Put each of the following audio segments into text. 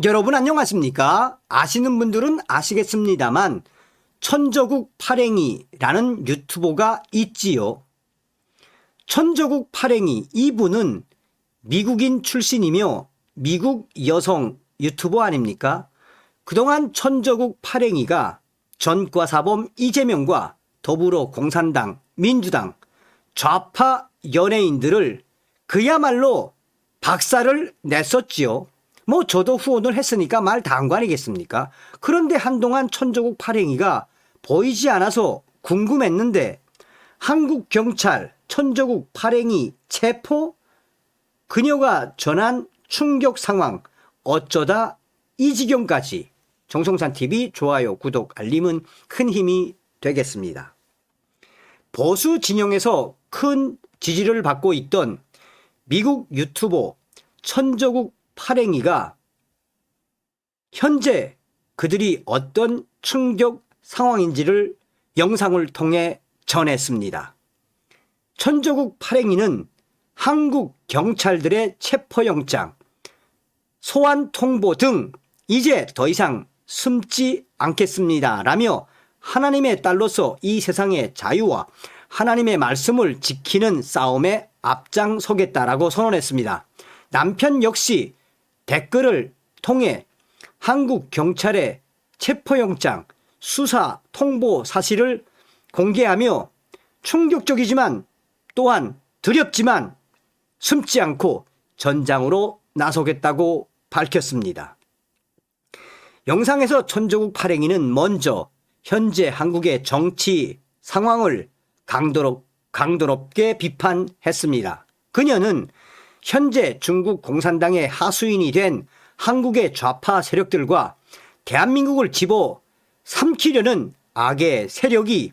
여러분 안녕하십니까? 아시는 분들은 아시겠습니다만 천저국 팔행이라는 유튜버가 있지요. 천저국 팔행이 이분은 미국인 출신이며 미국 여성 유튜버 아닙니까? 그동안 천저국 팔행이가 전과사범 이재명과 더불어 공산당, 민주당, 좌파 연예인들을 그야말로 박살을 냈었지요. 저도 후원을 했으니까 말 다 한 거 아니겠습니까? 그런데 한동안 천저국 팔행이가 보이지 않아서 궁금했는데 한국 경찰 천저국 팔행이 체포? 그녀가 전한 충격 상황 어쩌다 이 지경까지. 정성산TV 좋아요, 구독, 알림은 큰 힘이 되겠습니다. 보수 진영에서 큰 지지를 받고 있던 미국 유튜버 천저국 팔행이가 현재 그들이 어떤 충격 상황인지를 영상을 통해 전했습니다. 천저국 팔행이는 한국 경찰들의 체포영장, 소환 통보 등 이제 더 이상 숨지 않겠습니다 라며 하나님의 딸로서 이 세상의 자유와 하나님의 말씀을 지키는 싸움에 앞장서겠다라고 선언했습니다. 남편 역시 댓글을 통해 한국 경찰의 체포영장 수사 통보 사실을 공개하며 충격적이지만 또한 두렵지만 숨지 않고 전장으로 나서겠다고 밝혔습니다. 영상에서 천저국 팔행이는 먼저 현재 한국의 정치 상황을 강도롭게 비판했습니다. 그녀는 현재 중국 공산당의 하수인이 된 한국의 좌파 세력들과 대한민국을 집어 삼키려는 악의 세력이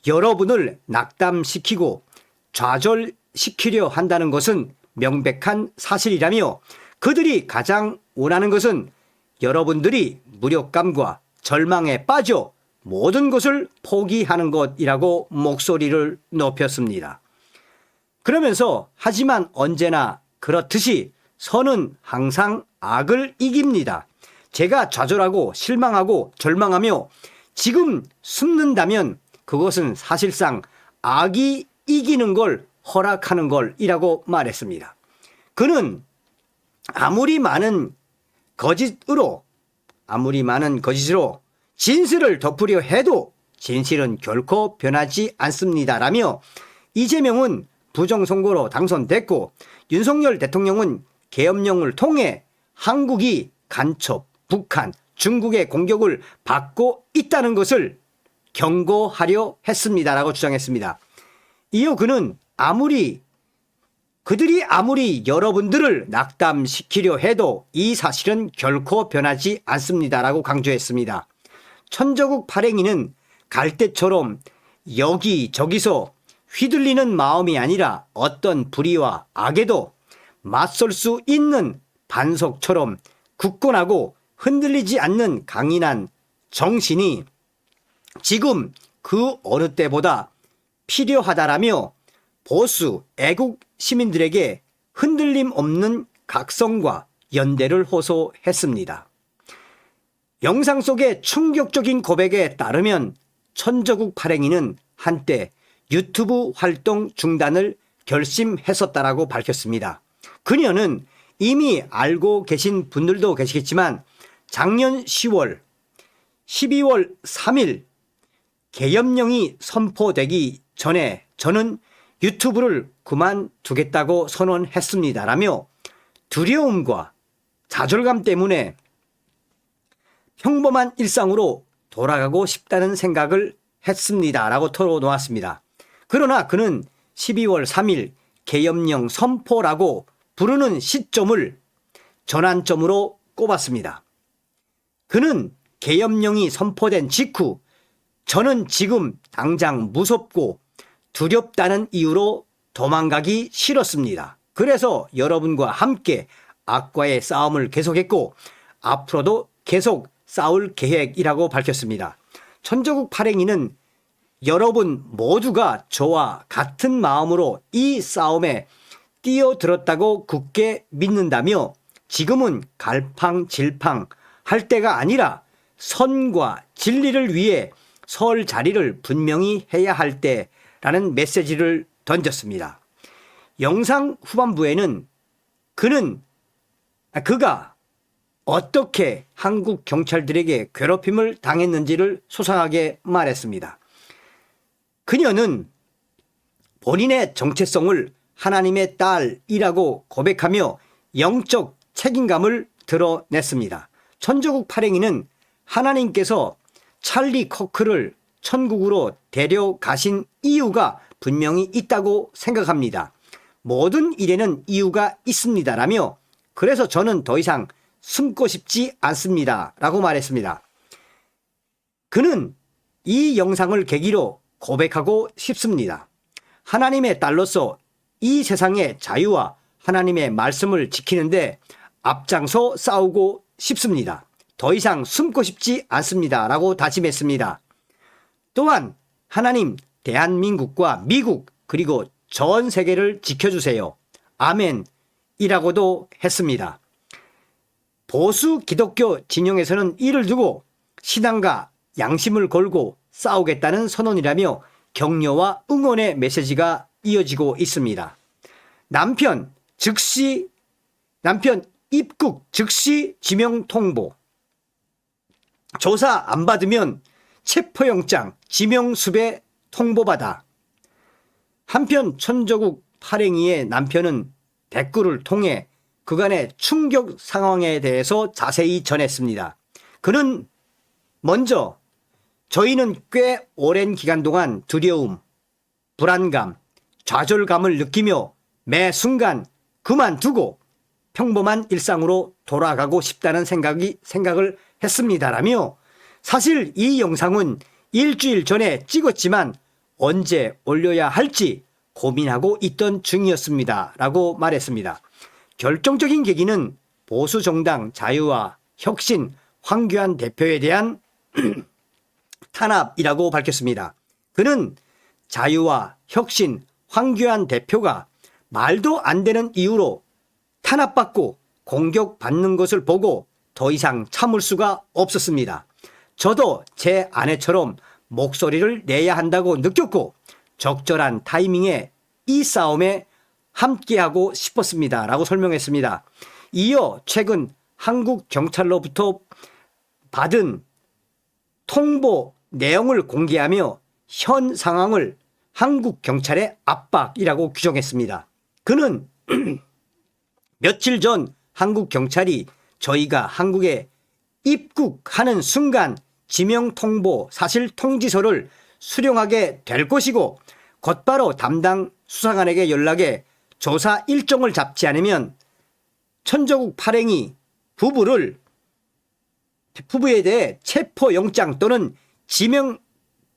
여러분을 낙담시키고 좌절시키려 한다는 것은 명백한 사실이라며 그들이 가장 원하는 것은 여러분들이 무력감과 절망에 빠져 모든 것을 포기하는 것이라고 목소리를 높였습니다. 그러면서 하지만 언제나 그렇듯이 선은 항상 악을 이깁니다. 제가 좌절하고 실망하고 절망하며 지금 숨는다면 그것은 사실상 악이 이기는 걸 허락하는 걸이라고 말했습니다. 그는 아무리 많은 거짓으로 진실을 덮으려 해도 진실은 결코 변하지 않습니다라며 이재명은 부정선거로 당선됐고 윤석열 대통령은 계엄령을 통해 한국이 간첩, 북한, 중국의 공격을 받고 있다는 것을 경고하려 했습니다라고 주장했습니다. 이어 그는 그들이 아무리 여러분들을 낙담시키려 해도 이 사실은 결코 변하지 않습니다라고 강조했습니다. 천저국 팔행이는 갈대처럼 여기저기서 휘둘리는 마음이 아니라 어떤 불의와 악에도 맞설 수 있는 반석처럼 굳건하고 흔들리지 않는 강인한 정신이 지금 그 어느 때보다 필요하다라며 보수 애국 시민들에게 흔들림 없는 각성과 연대를 호소했습니다. 영상 속의 충격적인 고백에 따르면 천저국 팔행이는 한때 유튜브 활동 중단을 결심했었다라고 밝혔습니다. 그녀는 이미 알고 계신 분들도 계시겠지만 작년 10월, 12월 3일 계엄령이 선포되기 전에 저는 유튜브를 그만두겠다고 선언했습니다라며 두려움과 좌절감 때문에 평범한 일상으로 돌아가고 싶다는 생각을 했습니다라고 털어놓았습니다. 그러나 그는 12월 3일 계엄령 선포라고 부르는 시점을 전환점으로 꼽았습니다. 그는 계엄령이 선포된 직후 저는 지금 당장 무섭고 두렵다는 이유로 도망가기 싫었습니다. 그래서 여러분과 함께 악과의 싸움을 계속했고 앞으로도 계속 싸울 계획이라고 밝혔습니다. 천저국 팔행이는 여러분 모두가 저와 같은 마음으로 이 싸움에 뛰어들었다고 굳게 믿는다며 지금은 갈팡질팡 할 때가 아니라 선과 진리를 위해 설 자리를 분명히 해야 할 때라는 메시지를 던졌습니다. 영상 후반부에는 그가 어떻게 한국 경찰들에게 괴롭힘을 당했는지를 소상하게 말했습니다. 그녀는 본인의 정체성을 하나님의 딸이라고 고백하며 영적 책임감을 드러냈습니다. 천조국 발행인은 하나님께서 찰리 커크를 천국으로 데려가신 이유가 분명히 있다고 생각합니다. 모든 일에는 이유가 있습니다라며 그래서 저는 더 이상 숨고 싶지 않습니다 라고 말했습니다. 그는 이 영상을 계기로 고백하고 싶습니다. 하나님의 딸로서 이 세상의 자유와 하나님의 말씀을 지키는데 앞장서 싸우고 싶습니다. 더 이상 숨고 싶지 않습니다 라고 다짐했습니다. 또한 하나님 대한민국과 미국 그리고 전 세계를 지켜주세요. 아멘이라고도 했습니다. 보수 기독교 진영에서는 이를 두고 신앙과 양심을 걸고 싸우겠다는 선언이라며 격려와 응원의 메시지가 이어지고 있습니다. 남편 입국 즉시 지명 통보. 조사 안 받으면 체포영장 지명수배 통보받아. 한편 천조국 팔행이의 남편은 댓글을 통해 그간의 충격 상황에 대해서 자세히 전했습니다. 그는 먼저 저희는 꽤 오랜 기간 동안 두려움, 불안감, 좌절감을 느끼며 매 순간 그만두고 평범한 일상으로 돌아가고 싶다는 생각을 했습니다라며 사실 이 영상은 일주일 전에 찍었지만 언제 올려야 할지 고민하고 있던 중이었습니다 라고 말했습니다. 결정적인 계기는 보수정당 자유와 혁신 황교안 대표에 대한 탄압이라고 밝혔습니다. 그는 자유와 혁신 황교안 대표가 말도 안 되는 이유로 탄압받고 공격받는 것을 보고 더 이상 참을 수가 없었습니다. 저도 제 아내처럼 목소리를 내야 한다고 느꼈고 적절한 타이밍에 이 싸움에 함께하고 싶었습니다 라고 설명했습니다. 이어 최근 한국 경찰로부터 받은 통보 내용을 공개하며 현 상황을 한국 경찰의 압박이라고 규정했습니다. 그는 며칠 전 한국 경찰이 저희가 한국에 입국하는 순간 지명 통보 사실 통지서를 수령하게 될 것이고 곧바로 담당 수사관에게 연락해 조사 일정을 잡지 않으면 천조국 팔행이 부부에 대해 체포영장 또는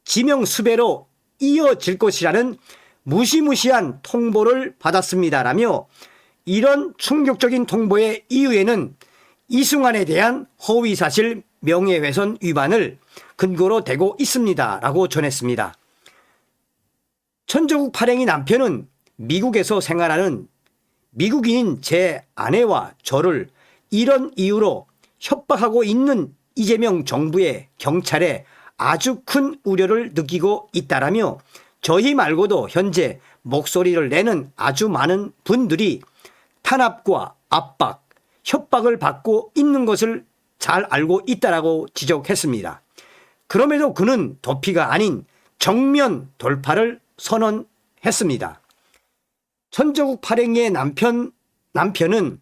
지명수배로 이어질 것이라는 무시무시한 통보를 받았습니다라며 이런 충격적인 통보의 이유에는 이승환에 대한 허위사실 명예훼손 위반을 근거로 대고 있습니다라고 전했습니다. 천조국 팔행이 남편은 미국에서 생활하는 미국인인 제 아내와 저를 이런 이유로 협박하고 있는 이재명 정부의 경찰에 아주 큰 우려를 느끼고 있다라며 저희 말고도 현재 목소리를 내는 아주 많은 분들이 탄압과 압박, 협박을 받고 있는 것을 잘 알고 있다라고 지적했습니다. 그럼에도 그는 도피가 아닌 정면 돌파를 선언했습니다. 천조국 팔행이의 남편은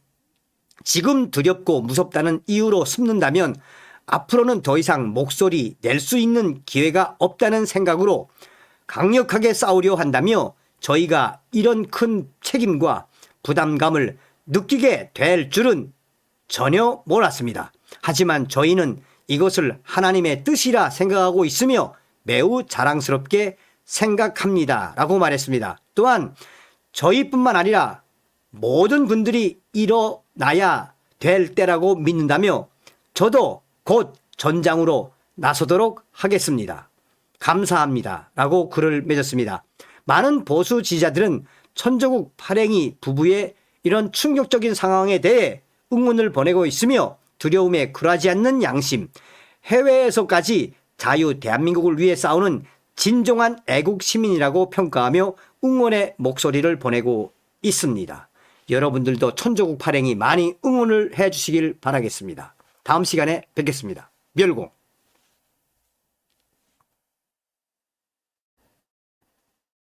지금 두렵고 무섭다는 이유로 숨는다면 앞으로는 더 이상 목소리 낼 수 있는 기회가 없다는 생각으로 강력하게 싸우려 한다며 저희가 이런 큰 책임과 부담감을 느끼게 될 줄은 전혀 몰랐습니다. 하지만 저희는 이것을 하나님의 뜻이라 생각하고 있으며 매우 자랑스럽게 생각합니다 라고 말했습니다. 또한 저희뿐만 아니라 모든 분들이 일어나야 될 때라고 믿는다며 저도 곧 전장으로 나서도록 하겠습니다. 감사합니다 라고 글을 맺었습니다. 많은 보수 지지자들은 천조국 팔행이 부부의 이런 충격적인 상황에 대해 응원을 보내고 있으며 두려움에 굴하지 않는 양심, 해외에서까지 자유 대한민국을 위해 싸우는 진정한 애국 시민이라고 평가하며 응원의 목소리를 보내고 있습니다. 여러분들도 천조국 발행이 많이 응원을 해 주시길 바라겠습니다. 다음 시간에 뵙겠습니다. 멸공.